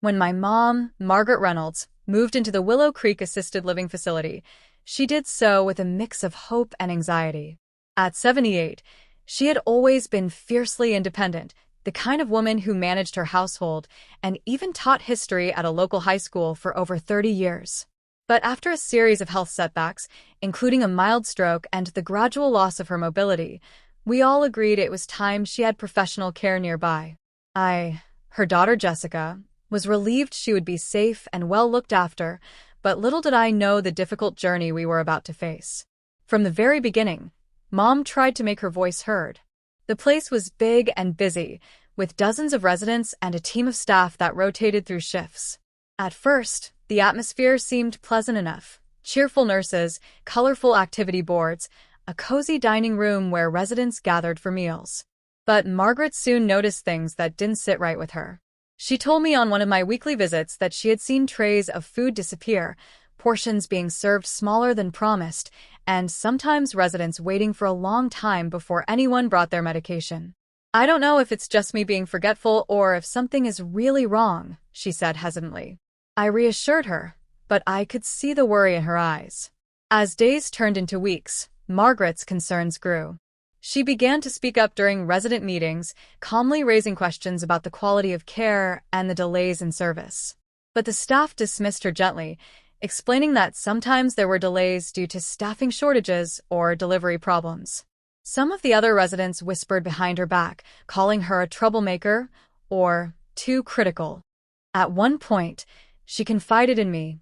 When my mom, Margaret Reynolds, moved into the Willow Creek Assisted Living Facility, she did so with a mix of hope and anxiety. At 78, she had always been fiercely independent, the kind of woman who managed her household and even taught history at a local high school for over 30 years. But after a series of health setbacks, including a mild stroke and the gradual loss of her mobility, we all agreed it was time she had professional care nearby. Her daughter Jessica, was relieved she would be safe and well looked after, but little did I know the difficult journey we were about to face. From the very beginning, Mom tried to make her voice heard. The place was big and busy, with dozens of residents and a team of staff that rotated through shifts. At first, the atmosphere seemed pleasant enough. Cheerful nurses, colorful activity boards, a cozy dining room where residents gathered for meals. But Margaret soon noticed things that didn't sit right with her. She told me on one of my weekly visits that she had seen trays of food disappear, portions being served smaller than promised, and sometimes residents waiting for a long time before anyone brought their medication. "I don't know if it's just me being forgetful or if something is really wrong," she said hesitantly. I reassured her, but I could see the worry in her eyes. As days turned into weeks, Margaret's concerns grew. She began to speak up during resident meetings, calmly raising questions about the quality of care and the delays in service. But the staff dismissed her gently, explaining that sometimes there were delays due to staffing shortages or delivery problems. Some of the other residents whispered behind her back, calling her a troublemaker or too critical. At one point, she confided in me,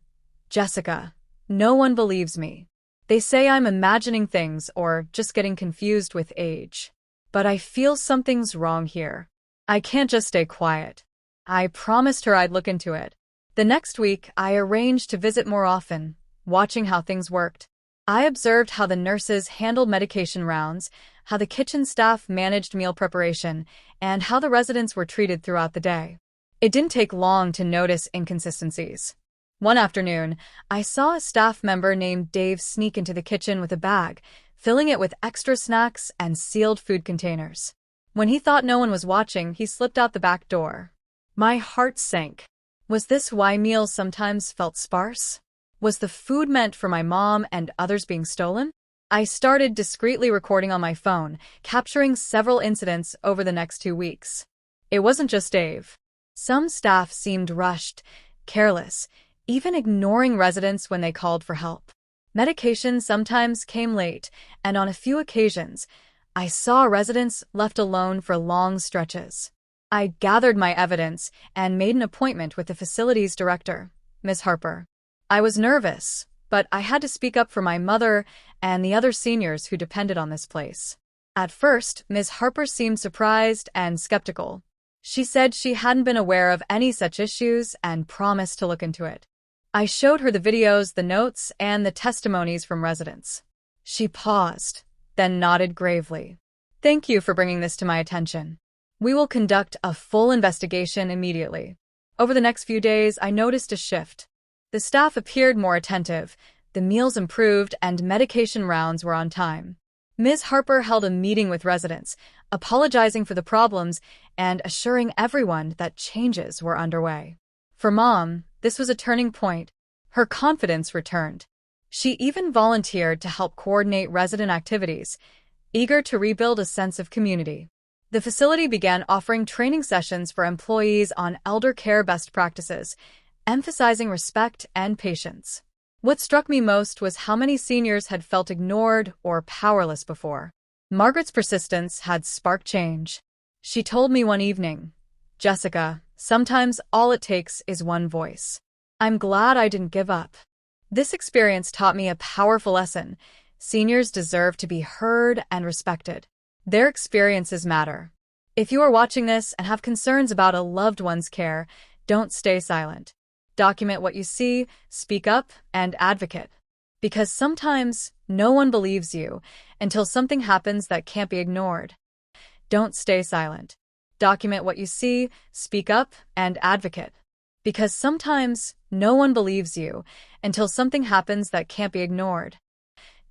"Jessica, no one believes me. They say I'm imagining things or just getting confused with age. But I feel something's wrong here. I can't just stay quiet." I promised her I'd look into it. The next week, I arranged to visit more often, watching how things worked. I observed how the nurses handled medication rounds, how the kitchen staff managed meal preparation, and how the residents were treated throughout the day. It didn't take long to notice inconsistencies. One afternoon, I saw a staff member named Dave sneak into the kitchen with a bag, filling it with extra snacks and sealed food containers. When he thought no one was watching, he slipped out the back door. My heart sank. Was this why meals sometimes felt sparse? Was the food meant for my mom and others being stolen? I started discreetly recording on my phone, capturing several incidents over the next 2 weeks. It wasn't just Dave. Some staff seemed rushed, careless, even ignoring residents when they called for help. Medication sometimes came late, and on a few occasions, I saw residents left alone for long stretches. I gathered my evidence and made an appointment with the facility's director, Ms. Harper. I was nervous, but I had to speak up for my mother and the other seniors who depended on this place. At first, Ms. Harper seemed surprised and skeptical. She said she hadn't been aware of any such issues and promised to look into it. I showed her the videos, the notes, and the testimonies from residents. She paused, then nodded gravely. "Thank you for bringing this to my attention. We will conduct a full investigation immediately." Over the next few days, I noticed a shift. The staff appeared more attentive, the meals improved, and medication rounds were on time. Ms. Harper held a meeting with residents, apologizing for the problems and assuring everyone that changes were underway. For Mom, this was a turning point. Her confidence returned. She even volunteered to help coordinate resident activities, eager to rebuild a sense of community. The facility began offering training sessions for employees on elder care best practices, emphasizing respect and patience. What struck me most was how many seniors had felt ignored or powerless before. Margaret's persistence had sparked change. She told me one evening, "Jessica, sometimes all it takes is one voice. I'm glad I didn't give up." This experience taught me a powerful lesson. Seniors deserve to be heard and respected. Their experiences matter. If you are watching this and have concerns about a loved one's care, don't stay silent. Document what you see, speak up, and advocate. Because sometimes no one believes you until something happens that can't be ignored. Don't stay silent. Document what you see, speak up, and advocate. Because sometimes no one believes you until something happens that can't be ignored.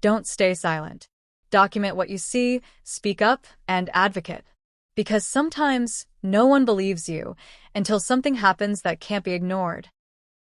Don't stay silent. Document what you see, speak up, and advocate. Because sometimes no one believes you until something happens that can't be ignored.